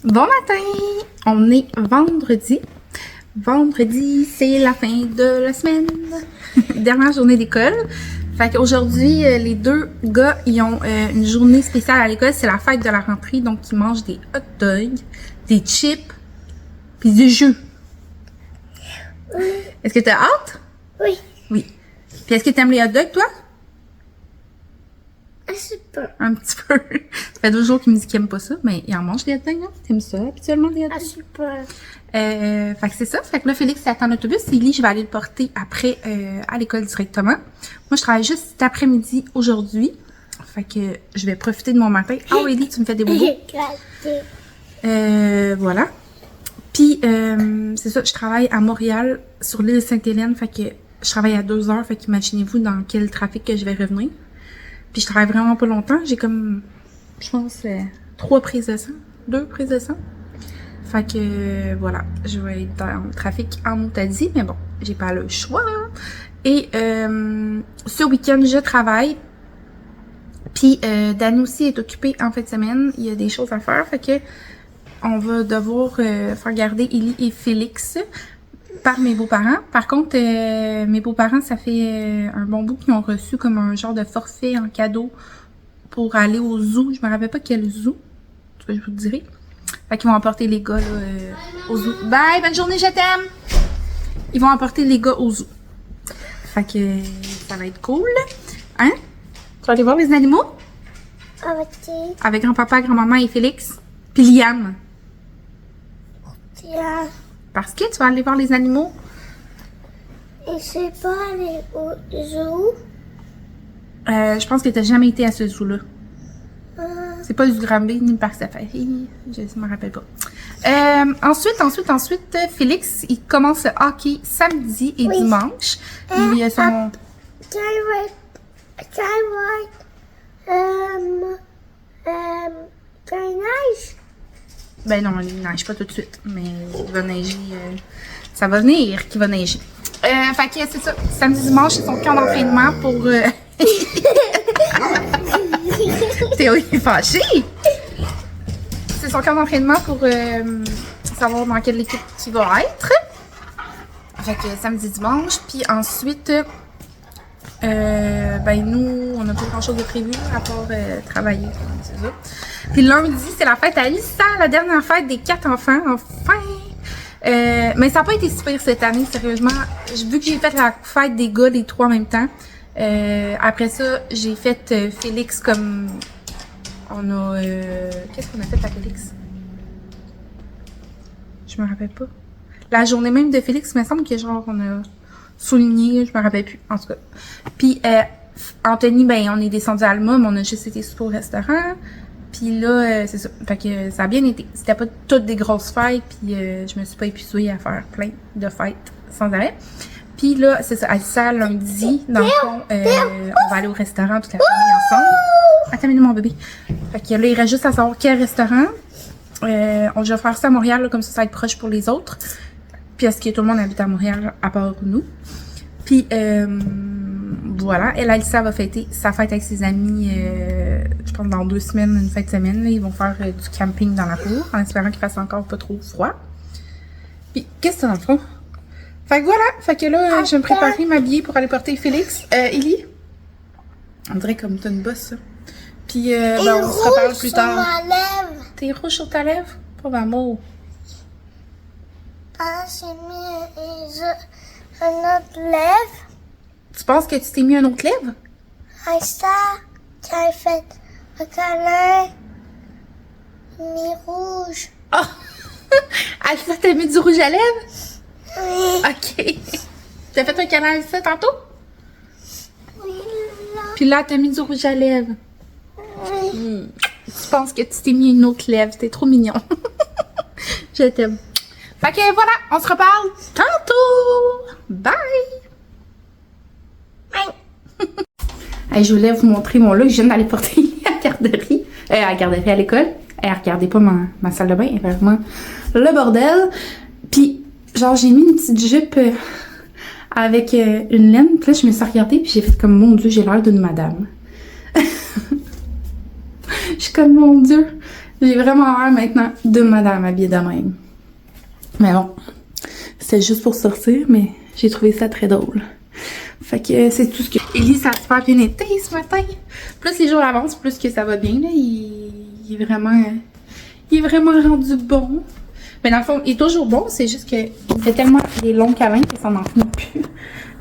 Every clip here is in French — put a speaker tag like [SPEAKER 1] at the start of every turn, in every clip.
[SPEAKER 1] Bon matin! On est vendredi. Vendredi, c'est la fin de la semaine. Dernière journée d'école. Fait qu'aujourd'hui, les deux gars, ils ont une journée spéciale à l'école. C'est la fête de la rentrée. Donc, ils mangent des hot dogs, des chips, puis du jus.
[SPEAKER 2] Oui.
[SPEAKER 1] Est-ce que t'as hâte?
[SPEAKER 2] Oui.
[SPEAKER 1] Oui. Puis est-ce que t'aimes les hot dogs, toi?
[SPEAKER 2] Un petit peu.
[SPEAKER 1] Un petit peu. Ça fait 2 jours qu'il me dit qu'il aime pas ça, mais il en mange des hot dogs, hein? T'aimes ça, habituellement, des hot
[SPEAKER 2] Un
[SPEAKER 1] dogs?
[SPEAKER 2] petit peu.
[SPEAKER 1] Fait que c'est ça. Fait que là, Félix attend l'autobus. Élie, je vais aller le porter après à l'école directement. Moi, je travaille juste cet après-midi aujourd'hui. Fait que je vais profiter de mon matin. Oh, Élie, tu me fais des bobos. Voilà. Puis, c'est ça, je travaille à Montréal, sur l'île Sainte-Hélène. Fait que je travaille à 2 heures. Fait qu'imaginez-vous dans quel trafic que je vais revenir. Puis, je travaille vraiment pas longtemps. J'ai comme, je pense, 3 prises de sang. 2 prises de sang. Fait que, voilà, je vais être dans le trafic en Moutadie, mais bon, j'ai pas le choix. Et ce week-end, je travaille. Puis, Dani aussi est occupée en fin de semaine. Il y a des choses à faire, fait que on va devoir faire garder Élie et Félix par mes beaux-parents. Par contre, mes beaux-parents, ça fait un bon bout qu'ils ont reçu comme un genre de forfait en cadeau pour aller au zoo. Je me rappelle pas quel zoo, je vous le dirai. Fait qu'ils vont emporter les gars là, au zoo. Bye, bonne journée, je t'aime! Ils vont emporter les gars au zoo. Fait que ça va être cool. Hein? Tu vas aller voir les animaux? Avec grand-papa, grand-maman et Félix. Puis Liam.
[SPEAKER 2] Tiens.
[SPEAKER 1] Parce que tu vas aller voir les animaux?
[SPEAKER 2] Et c'est pas aller au zoo.
[SPEAKER 1] Je pense que t'as jamais été à ce zoo-là. C'est pas du Granby ni le parc Safari. Je me rappelle pas. Ensuite, Félix, il commence le hockey samedi et dimanche. Il y a son...
[SPEAKER 2] neige.
[SPEAKER 1] Ben non, il neige pas tout de suite. Mais il va neiger. Ça va venir qu'il va neiger. Fait que c'est ça. Samedi, dimanche, c'est son camp d'entraînement pour... Théo est fâché. C'est son camp d'entraînement pour savoir dans quelle équipe il va être. Fait que samedi, dimanche. Puis ensuite, ben nous, on n'a pas grand chose de prévu à part travailler. C'est ça. Puis lundi, c'est la fête à Alissa, la dernière fête des 4 enfants. Enfin! Mais ça n'a pas été super cette année, sérieusement. Vu que j'ai fait la fête des gars, les 3 en même temps. Après ça, j'ai fait Félix comme... On a... Qu'est-ce qu'on a fait à Félix? Je me rappelle pas. La journée même de Félix, il me semble que genre on a souligné, je me rappelle plus, en tout cas. Puis Anthony, ben on est descendu à Alma, mais on a juste été souper au restaurant. Puis là, c'est ça. Fait que ça a bien été. C'était pas toutes des grosses fêtes, puis je me suis pas épuisée à faire plein de fêtes sans arrêt. Puis là, c'est ça, Alissa, lundi, dans le fond, on va aller au restaurant toute la famille ensemble. Attends, mais mon bébé. Fait que là, il reste juste à savoir quel restaurant. On va faire ça à Montréal, là, comme ça va être proche pour les autres. Puis est-ce que tout le monde habite à Montréal, à part nous. Puis, voilà. Elle, Alissa, va fêter sa fête avec ses amis, je pense dans 2 semaines, une fin de semaine. Là, ils vont faire du camping dans la cour, en espérant qu'il fasse encore pas trop froid. Puis, qu'est-ce que c'est dans le fond? Fait que voilà, fait que là, je vais me préparer, m'habiller pour aller porter Félix. Élie? On dirait comme t'as une bosse, ça. Puis, ben, on se reparle plus tard. T'es rouge sur ta lèvre? Pauvre amour.
[SPEAKER 2] Ah, j'ai mis un autre lèvre.
[SPEAKER 1] Tu penses que tu t'es mis un autre lèvre?
[SPEAKER 2] Ah, ça, tu as fait un câlin. Mis rouge.
[SPEAKER 1] Oh! Alissa, t'as mis du rouge à lèvres?
[SPEAKER 2] Oui.
[SPEAKER 1] Ok. T'as fait un câlin à Alissa tantôt?
[SPEAKER 2] Oui, là.
[SPEAKER 1] Puis là, t'as mis du rouge à lèvres.
[SPEAKER 2] Oui.
[SPEAKER 1] Tu penses que tu t'es mis une autre lèvre. T'es trop mignon. Je t'aime. Fait que voilà, on se reparle tantôt. Bye! Bye! Hey, je voulais vous montrer mon look. Je viens d'aller porter à la garderie. À la garderie à l'école. Regardez pas ma salle de bain. C'est vraiment le bordel. Puis, genre, j'ai mis une petite jupe avec une laine. Puis là, je me suis regardée. Puis j'ai fait comme, mon Dieu, j'ai l'air d'une madame. Je suis comme, mon Dieu. J'ai vraiment l'air maintenant de madame habillée de même. Mais bon, c'était juste pour sortir, mais j'ai trouvé ça très drôle. Fait que c'est tout ce que... Ellie, ça a super bien été ce matin. Plus les jours avancent, plus que ça va bien, là. Il est vraiment rendu bon. Mais dans le fond, il est toujours bon, c'est juste que il fait tellement des longs câlins que ça n'en finit plus.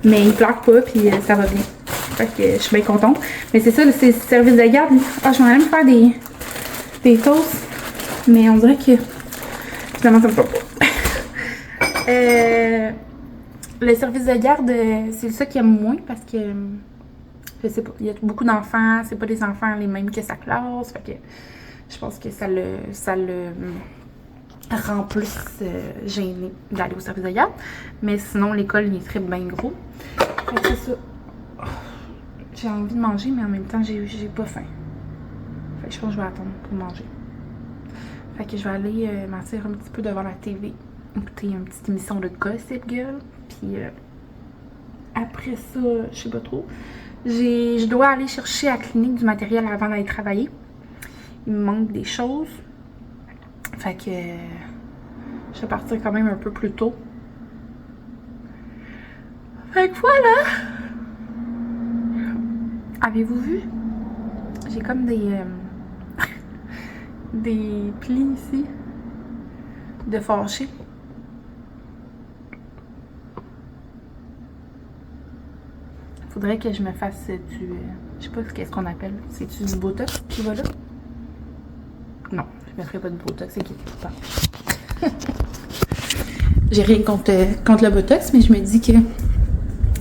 [SPEAKER 1] Mais il pleure pas, puis ça va bien. Fait que je suis bien contente. Mais c'est ça, c'est le service de garde. Ah, je m'en allais me faire des toasts. Mais on dirait que finalement ça me plaît pas. Le service de garde, c'est ça qu'il aime moins parce que je sais pas, il y a beaucoup d'enfants, c'est pas des enfants les mêmes que sa classe. Fait que je pense que ça le rend plus gêné d'aller au service de garde. Mais sinon, l'école, il est très bien gros. Fait que c'est ça. J'ai envie de manger, mais en même temps, j'ai pas faim. Fait que je pense que je vais attendre pour manger. Fait que je vais aller m'asseoir un petit peu devant la TV, écouter une petite émission de Gossip Girl. Puis après ça, je sais pas trop. Je dois aller chercher à la clinique du matériel avant d'aller travailler. Il me manque des choses. Fait que je vais partir quand même un peu plus tôt. Fait que voilà! Avez-vous vu? J'ai comme des plis ici de fâché. Faudrait que je me fasse du... je sais pas qu'est-ce qu'on appelle. C'est-tu du Botox qui va là? Non, je me ferai pas de Botox, c'est qui tout le temps. J'ai rien contre le Botox, mais je me dis que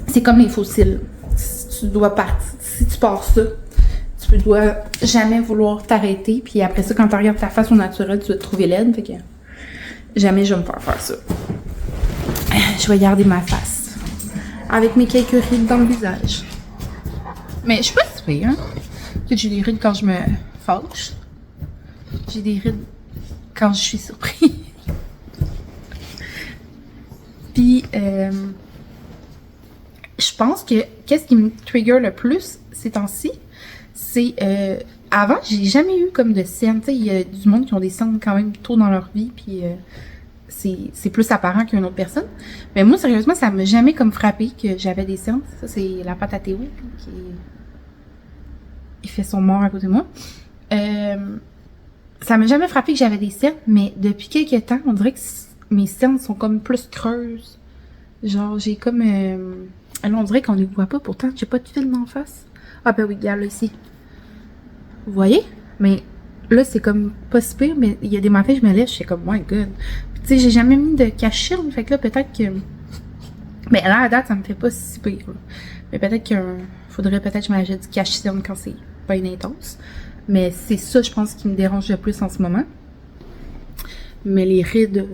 [SPEAKER 1] c'est comme les fossiles. Si tu pars ça, tu dois jamais vouloir t'arrêter. Puis après ça, quand tu regardes ta face au naturel, tu vas te trouver laide. Fait que jamais je vais me faire ça. Je vais garder ma face. Avec mes quelques rides dans le visage. Mais je suis pas si pire, hein. J'ai des rides quand je me fâche. J'ai des rides quand je suis surpris. Puis, je pense que qu'est-ce qui me trigger le plus ces temps-ci, c'est avant, j'ai jamais eu comme de scènes. Tu sais, il y a du monde qui ont des scènes quand même tôt dans leur vie, puis c'est plus apparent qu'une autre personne. Mais moi, sérieusement, ça m'a jamais comme frappé que j'avais des scènes. Ça, c'est la pâte à Théo qui il fait son mort à côté de moi. Ça m'a jamais frappé que j'avais des scènes, mais depuis quelques temps, on dirait que mes scènes sont comme plus creuses. Genre, j'ai comme... alors, on dirait qu'on les voit pas, pourtant, j'ai pas de film en face. Ah ben oui, regarde, là, ici. Vous voyez? Mais là, c'est comme pas si pire, mais il y a des matins, je me lève, je suis comme, my god. Puis, tu sais, j'ai jamais mis de cache-cire, fait que là, peut-être que... Mais là, à date, ça me fait pas si pire, là. Mais peut-être faudrait peut-être que je m'achète du cache-cire quand c'est pas une intense. Mais c'est ça, je pense, qui me dérange le plus en ce moment. Mais les rides,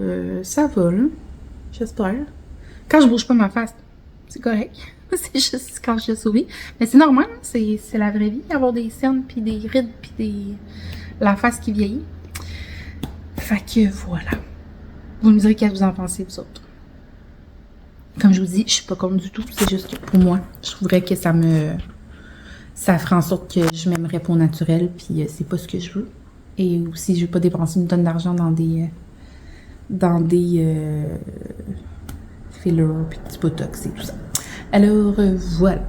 [SPEAKER 1] ça va, là. J'espère. Quand je bouge pas ma face, c'est correct. C'est juste quand je souris. Mais c'est normal, c'est la vraie vie, avoir des cernes, puis des rides, puis la face qui vieillit. Fait que voilà. Vous me direz qu'est-ce que vous en pensez, vous autres. Comme je vous dis, je suis pas contre du tout. C'est juste que pour moi, je trouverais que ça ferait en sorte que je m'aimerais pour naturel, puis c'est pas ce que je veux. Et aussi, je veux pas dépenser une tonne d'argent dans des fillers, puis du botox et tout ça. Alors, voilà.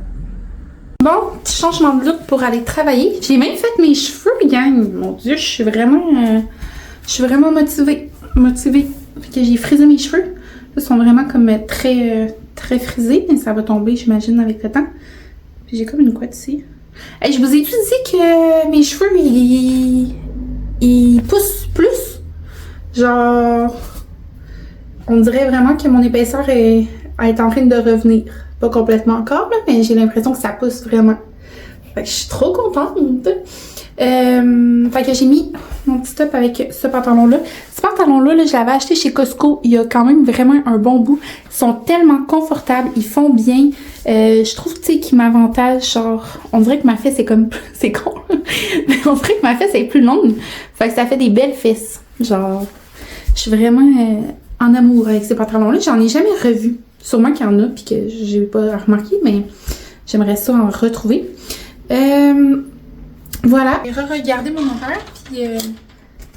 [SPEAKER 1] Bon, petit changement de look pour aller travailler. J'ai même fait mes cheveux, gang. Mon Dieu, je suis vraiment motivée. Fait que j'ai frisé mes cheveux. Ils sont vraiment comme très frisés, mais ça va tomber, j'imagine, avec le temps. Puis j'ai comme une couette ici. Hey, je vous ai-tu dit que mes cheveux, ils poussent plus? Genre, on dirait vraiment que mon épaisseur est en train de revenir. Pas complètement encore, là, mais j'ai l'impression que ça pousse vraiment. Fait que je suis trop contente. Fait que j'ai mis mon petit top avec ce pantalon-là. Ce pantalon-là, là, je l'avais acheté chez Costco. Il y a quand même vraiment un bon bout. Ils sont tellement confortables. Ils font bien. Je trouve, tu sais, qu'ils m'avantagent. Genre, on dirait que ma fesse est comme... C'est con. Mais on dirait que ma fesse est plus longue. Fait que ça fait des belles fesses. Genre, je suis vraiment en amour avec ces pantalons-là. J'en ai jamais revu. Sûrement qu'il y en a, puis que j'ai pas remarqué, mais j'aimerais ça en retrouver. Voilà. J'ai re-regardé mon horaire, puis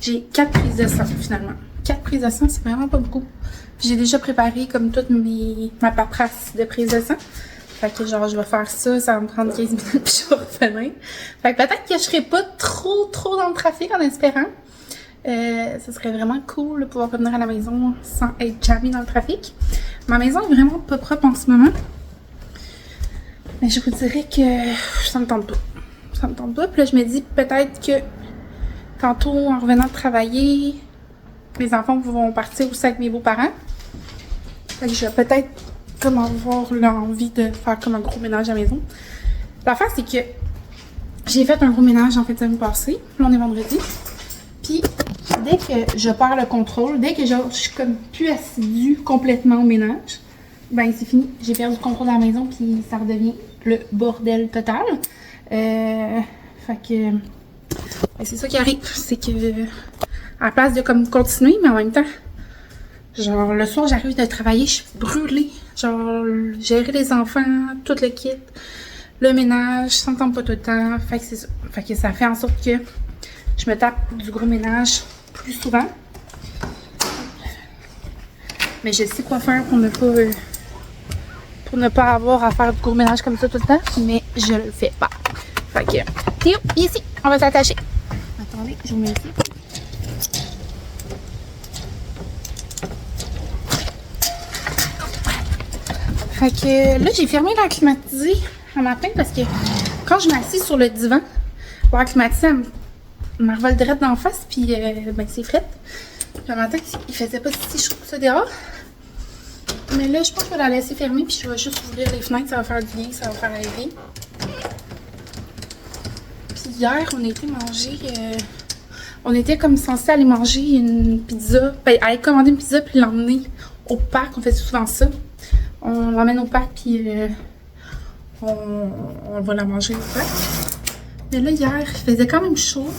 [SPEAKER 1] J'ai 4 prises de sang, finalement. 4 prises de sang, c'est vraiment pas beaucoup. J'ai déjà préparé comme toute ma paperasse de prise de sang. Fait que genre, je vais faire ça, ça va me prendre 15 minutes puis je vais revenir. Fait que peut-être que je serai pas trop dans le trafic en espérant. Ce serait vraiment cool de pouvoir revenir à la maison sans être jamais dans le trafic. Ma maison est vraiment pas propre en ce moment. Mais je vous dirais que ça me tente pas. Ça me tente pas. Puis là, je me dis peut-être que tantôt, en revenant de travailler, mes enfants vont partir aussi avec mes beaux-parents. Fait que je vais peut-être comme avoir l'envie de faire comme un gros ménage à la maison. L'affaire, c'est que j'ai fait un gros ménage en fait la semaine passée. Là, on est vendredi. Puis, dès que je perds le contrôle, dès que je suis comme plus assidue complètement au ménage, ben c'est fini. J'ai perdu le contrôle de la maison, puis ça redevient le bordel total. Fait que ben, c'est ça qui arrive. C'est que à la place de comme continuer, mais en même temps, genre le soir j'arrive de travailler, je suis brûlée. Genre gérer les enfants, tout le kit, le ménage, ça me tombe pas tout le temps. Fait que c'est ça. Fait que ça fait en sorte que je me tape du gros ménage plus souvent. Mais je sais quoi faire pour ne pas avoir à faire du gros ménage comme ça tout le temps, mais je le fais pas. Fait que, Théo, ici, on va s'attacher. Attendez, je vous mets ici. Fait que là, j'ai fermé l'air climatisé un matin parce que quand je m'assis sur le divan, l'air climatisé, elle me revole direct d'en face, puis ben, c'est fret. Le matin, il faisait pas si chaud que ça dehors. Mais là, je pense que je vais la laisser fermer, puis je vais juste ouvrir les fenêtres, ça va faire du bien, ça va faire aérer. Puis hier, on a été manger. On était comme censé aller manger une pizza, ben, aller commander une pizza, puis l'emmener au parc. On fait souvent ça. On l'emmène au parc, puis on va la manger au parc. Mais là, hier, il faisait quand même chaud.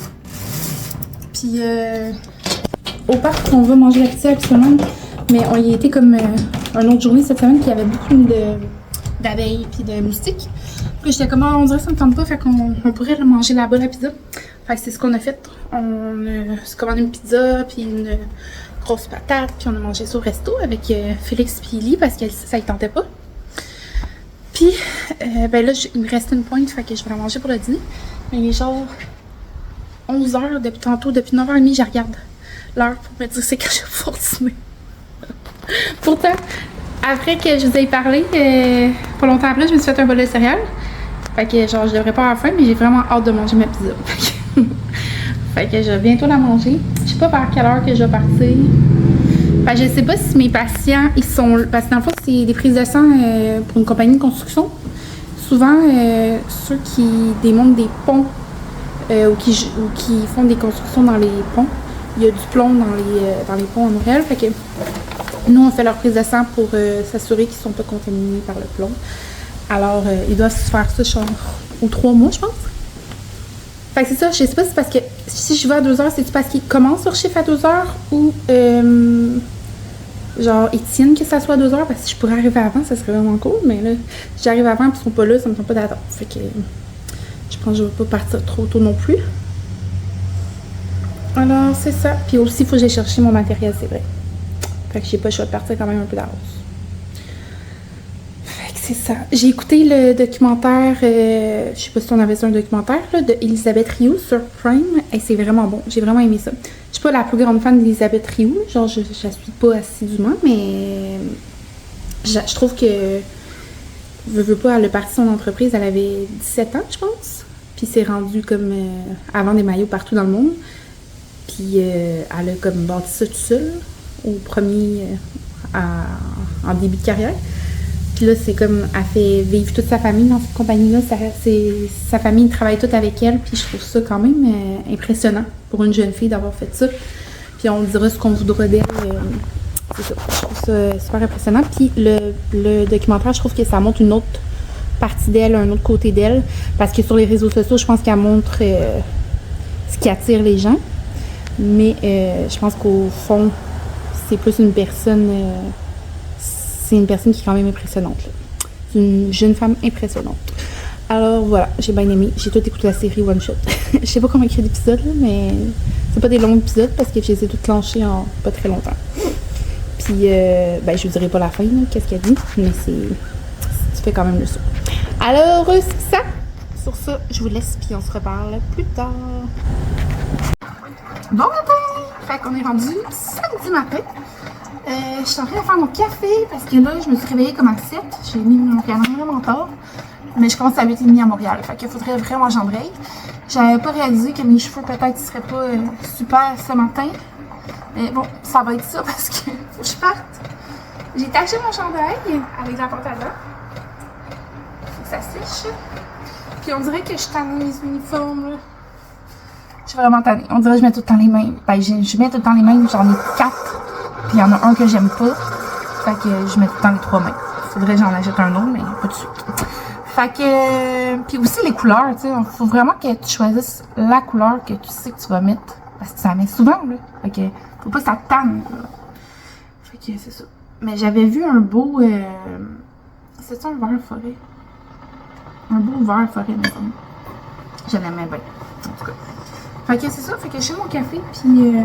[SPEAKER 1] Puis au parc, on va manger la pizza absolument. Mais on y était comme une autre journée cette semaine qui avait beaucoup d'abeilles puis de moustiques. Puis j'étais comme, on dirait que ça me tente pas, fait qu'on pourrait manger là-bas la pizza. Fait que c'est ce qu'on a fait. On s'est commandé une pizza puis une grosse patate, puis on a mangé ça au resto avec Félix et Lily parce que ça ne tentait pas. Puis ben là, il me reste une pointe, fait que je vais la manger pour le dîner. Mais il est genre 11h depuis tantôt, depuis 9h30, je regarde l'heure pour me dire c'est quand je vais pouvoir dîner. Pourtant, après que je vous ai parlé, pas longtemps après, je me suis fait un bol de céréales. Fait que genre, je devrais pas avoir faim, mais j'ai vraiment hâte de manger ma pizza. Fait que je vais bientôt la manger. Je sais pas vers quelle heure que je vais partir. Fait que je sais pas si mes patients, ils sont... Parce que dans le fond, c'est des prises de sang pour une compagnie de construction. Souvent, ceux qui démontent des ponts ou qui font des constructions dans les ponts, il y a du plomb dans les ponts à Montréal. Fait que nous, on fait leur prise de sang pour s'assurer qu'ils ne sont pas contaminés par le plomb. Alors, ils doivent se faire ça genre aux 3 mois, je pense. Fait que c'est ça, je sais pas si c'est parce que si je vais à 2h, c'est-tu parce qu'ils commencent leur chiffre à 2h ou genre ils tiennent que ça soit à 2h, parce que si je pourrais arriver avant, ça serait vraiment cool, mais là, si j'arrive avant et ils sont pas là, ça me tente pas d'attendre. Fait que je pense que je vais pas partir trop tôt non plus. Alors, c'est ça. Puis aussi, il faut que j'aille chercher mon matériel, c'est vrai. Fait que j'ai pas le choix de partir quand même un peu d'avance. Fait que c'est ça. J'ai écouté le documentaire, je sais pas si on avait vu un documentaire, là, de Elisabeth Rioux sur Prime. Et c'est vraiment bon. J'ai vraiment aimé ça. Je suis pas la plus grande fan d'Elisabeth Rioux. Genre, je la suis pas assidûment, mais je trouve que veux pas, elle a parti son entreprise, elle avait 17 ans, je pense. Puis c'est rendu comme avant des maillots partout dans le monde. Puis elle a comme bâti ça tout seul au premier en début de carrière. Puis là, c'est comme elle fait vivre toute sa famille dans cette compagnie-là. Sa famille travaille toute avec elle. Puis je trouve ça quand même impressionnant pour une jeune fille d'avoir fait ça. Puis on dira ce qu'on voudra d'elle. C'est ça. Je trouve ça super impressionnant. Puis le documentaire, je trouve que ça montre une autre partie d'elle, un autre côté d'elle. Parce que sur les réseaux sociaux, je pense qu'elle montre ce qui attire les gens. Mais je pense qu'au fond, c'est plus une personne... c'est une personne qui est quand même impressionnante. Là. C'est une jeune femme impressionnante. Alors voilà, j'ai bien aimé. J'ai tout écouté la série One Shot. Je sais pas comment écrire d'épisodes, mais c'est pas des longs épisodes parce que je les ai toutes clenchés en pas très longtemps. Puis, ben, je vous dirai pas la fin, qu'est-ce qu'elle dit, mais tu fais quand même le saut. Alors, c'est ça. Sur ça, je vous laisse, puis on se reparle plus tard. Bon matin! Fait qu'on est rendu samedi matin. Je suis en train de faire mon café parce que là, je me suis réveillée comme à 7. J'ai mis mon piano vraiment tard. Mais je commence à 8h30 à Montréal. Fait qu'il faudrait vraiment que j'embraye. J'avais pas réalisé que mes cheveux peut-être seraient pas super ce matin. Mais bon, ça va être ça parce que faut que je parte. J'ai taché mon chandail avec la porte à dents. Faut que ça sèche. Puis on dirait que je tanne mes uniformes. Là. Je suis vraiment tannée. On dirait que je mets tout le temps les mêmes. Ben, je mets tout le temps les mêmes. J'en ai 4. Puis il y en a un que j'aime pas. Fait que je mets tout le temps les 3 mêmes. Faudrait que j'en achète un autre, mais pas tout de suite. Fait que... Puis aussi les couleurs, tu sais. Faut vraiment que tu choisisses la couleur que tu sais que tu vas mettre. Parce que ça met souvent, là. Fait que faut pas que ça te tanne, là. Fait que c'est ça. Mais j'avais vu un beau... C'est ça un vert forêt? Un beau vert forêt, mais ça. Je l'aimais bien. En tout cas. Fait que c'est ça. Fait que je fais mon café, puis...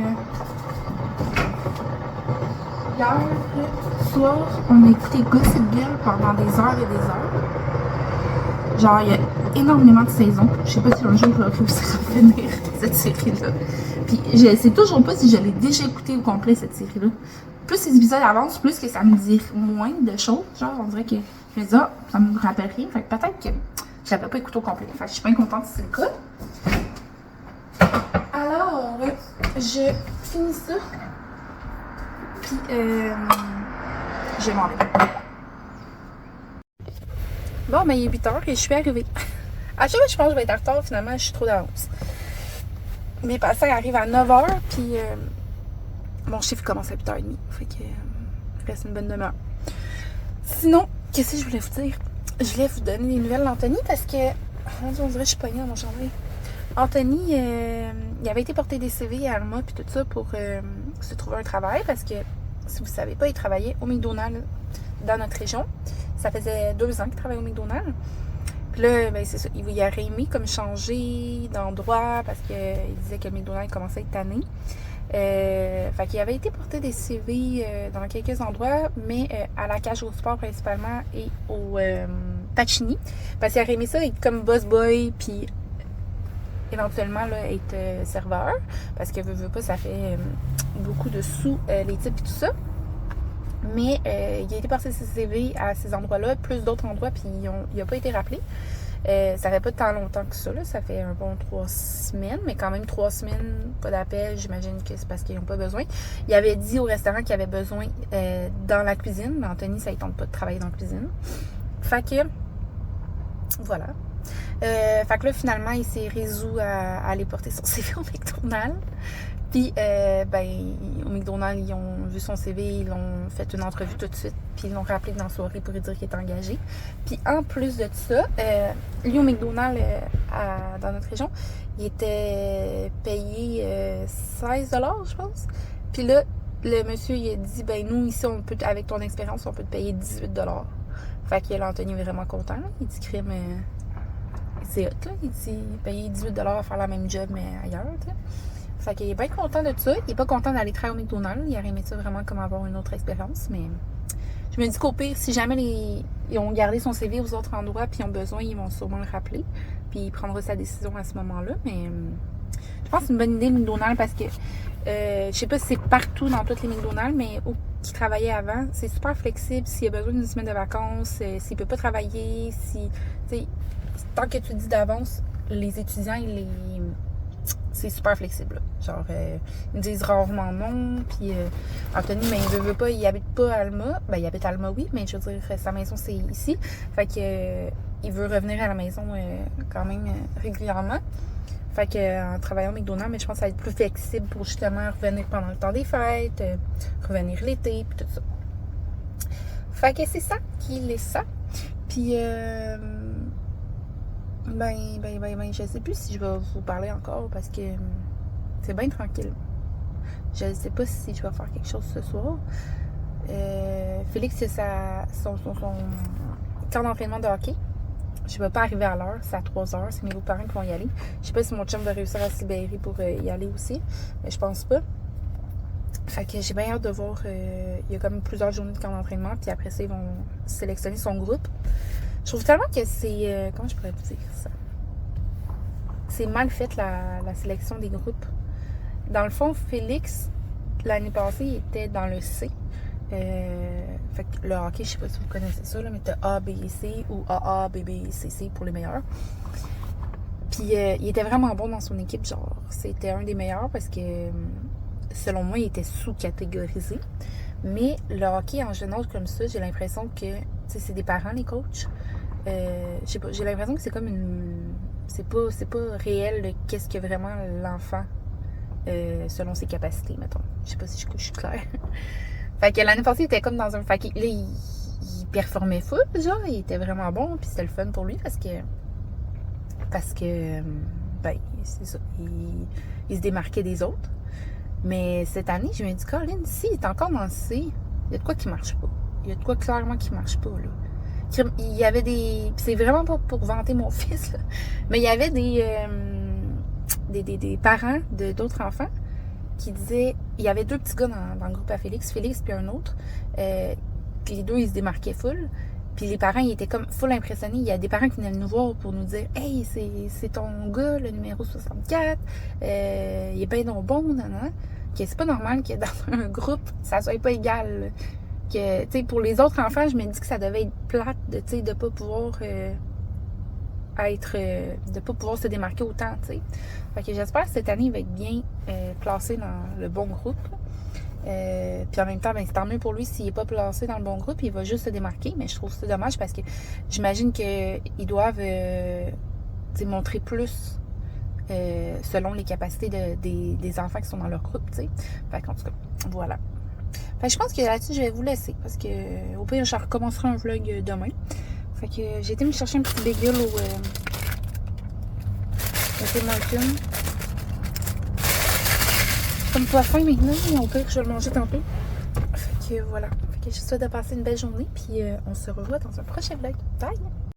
[SPEAKER 1] Hier soir, on a écouté Gossip Girl pendant des heures et des heures. Genre, il y a énormément de saisons. Je sais pas si un jour je vais réussir à finir cette série-là. Puis, je sais toujours pas si je l'ai déjà écouté au complet, cette série-là. Plus les épisodes avancent, plus que ça me dit moins de choses. Genre, on dirait que je me dis, ah, ça me rappelle rien. Fait que peut-être que je l'avais pas écouté au complet. Fait que je suis bien contente si c'est le cas. Alors, je finis ça. Puis, je vais m'en aller. Bon, ben, il est 8h et je suis arrivée. À chaque fois que je pense que je vais être en retard, finalement, je suis trop d'avance. Mes patients arrivent à 9h, puis mon chiffre commence à 8h30. Fait que il reste une bonne demi-heure. Sinon, qu'est-ce que je voulais vous dire? Je voulais vous donner des nouvelles d'Anthony parce que, on dirait que je suis pognée dans mon chandail. Anthony, il avait été porter des CV à Alma puis tout ça pour se trouver un travail parce que, si vous ne savez pas, il travaillait au McDonald's dans notre région. Ça faisait 2 ans qu'il travaillait au McDonald's. Puis là, ben, c'est ça, il aurait aimé comme changer d'endroit parce qu'il disait que le McDonald's commençait à être tanné. Fait qu'il avait été porter des CV dans quelques endroits, mais à la cage au sport principalement et au Pacini. Parce qu'il aurait aimé ça être comme boss boy puis éventuellement là, être serveur. Parce que veut pas, ça fait beaucoup de sous les types et tout ça. Mais il a été porté ses CV à ces endroits-là, plus d'autres endroits, puis il n'a pas été rappelé. Ça fait pas tant longtemps que ça, là. Ça fait un bon 3 semaines, mais quand même 3 semaines, pas d'appel. J'imagine que c'est parce qu'ils n'ont pas besoin. Il avait dit au restaurant qu'il avait besoin dans la cuisine, mais Anthony, ça ne tente pas de travailler dans la cuisine. Fait que, voilà. Fait que là, finalement, il s'est résolu à aller porter son CV au McDonald's. Puis, ben, au McDonald's, ils ont vu son CV, ils l'ont fait une entrevue tout de suite, puis ils l'ont rappelé dans la soirée pour lui dire qu'il est engagé. Puis, en plus de ça, lui, au McDonald's, dans notre région, il était payé 16 $, je pense. Puis là, le monsieur, il a dit, ben, nous, ici, on peut, avec ton expérience, on peut te payer 18 $. Fait que l'Anthony est vraiment content, là. Il dit, crime, c'est hot, là. Il dit, payer 18 $ à faire la même job, mais ailleurs, tu sais. Fait qu'il est bien content de ça. Il est pas content d'aller travailler au McDonald's. Il aurait aimé ça vraiment comme avoir une autre expérience. Mais je me dis qu'au pire, si jamais ils ont gardé son CV aux autres endroits puis ils ont besoin, ils vont sûrement le rappeler. Puis il prendra sa décision à ce moment-là. Mais je pense que c'est une bonne idée le McDonald's parce que je sais pas si c'est partout dans toutes les McDonald's, mais où qui travaillait avant, c'est super flexible. S'il a besoin d'une semaine de vacances, s'il peut pas travailler, si tant que tu dis d'avance, les étudiants, c'est super flexible. Là. Genre, ils me disent rarement non. Puis Anthony, mais il veut pas, il habite pas à Alma. Ben, il habite à Alma, oui, mais je veux dire, sa maison, c'est ici. Fait que il veut revenir à la maison quand même régulièrement. Fait que en travaillant au McDonald's, mais je pense que ça va être plus flexible pour justement revenir pendant le temps des fêtes, revenir l'été, puis tout ça. Fait que c'est ça qu'il est ça. Puis je sais plus si je vais vous parler encore parce que c'est bien tranquille. Je ne sais pas si je vais faire quelque chose ce soir. Félix, c'est son camp d'entraînement de hockey. Je vais pas arriver à l'heure, c'est à 3h, c'est mes beaux-parents qui vont y aller. Je sais pas si mon chum va réussir à se libérer pour y aller aussi, mais je pense pas. Fait que j'ai bien hâte de voir. Il y a comme plusieurs journées de camp d'entraînement, puis après ça, ils vont sélectionner son groupe. Je trouve tellement que c'est. Comment je pourrais vous dire ça? C'est mal fait la sélection des groupes. Dans le fond, Félix, l'année passée, il était dans le C. Fait que le hockey, je sais pas si vous connaissez ça, là, mais t'as A, B et C ou AA, B, B, C, C pour les meilleurs. Puis il était vraiment bon dans son équipe, genre, c'était un des meilleurs parce que selon moi, il était sous-catégorisé. Mais le hockey en jeune âge comme ça, j'ai l'impression que, tu sais, c'est des parents, les coachs. Je sais pas, j'ai l'impression que c'est comme une. C'est pas réel qu'est-ce que vraiment l'enfant selon ses capacités, mettons. Je sais pas si je suis claire. Fait que l'année passée, il était comme dans un. Fait que là, il performait full, genre, il était vraiment bon, puis c'était le fun pour lui parce que. Ben, c'est ça. Il se démarquait des autres. Mais cette année, je me dis, Colin, si il est encore dans le C, il y a de quoi qui marche pas. Il y a de quoi clairement qui marche pas, là. Il y avait des. C'est vraiment pas pour vanter mon fils, là. Mais il y avait des parents d'autres enfants qui disaient. Il y avait 2 petits gars dans le groupe à Félix puis un autre. Puis les 2, ils se démarquaient full. Puis les parents, ils étaient comme full impressionnés. Il y a des parents qui venaient nous voir pour nous dire « Hey, c'est ton gars, le numéro 64. Il est bien non bon, nanana. » Que c'est pas normal que dans un groupe, ça soit pas égal. Que, tu sais, pour les autres enfants, je me dis que ça devait être plate de, tu sais, de pas pouvoir de pas pouvoir se démarquer autant, tu sais. Fait que j'espère que cette année, il va être bien placé dans le bon groupe. Puis en même temps, ben, c'est tant mieux pour lui s'il n'est pas placé dans le bon groupe, il va juste se démarquer. Mais je trouve ça dommage parce que j'imagine qu'ils doivent montrer plus selon les capacités des enfants qui sont dans leur groupe, tu sais. Fait qu'en tout cas, voilà. Fait que je pense que là-dessus, je vais vous laisser parce que au pire, je recommencerai un vlog demain. Fait que j'ai été me chercher un petit bagel au Tim Hortons. Comme pas faim maintenant, mais au pire, je vais le manger tantôt. Fait que voilà. Fait que je vous souhaite de passer une belle journée, puis on se revoit dans un prochain vlog. Bye!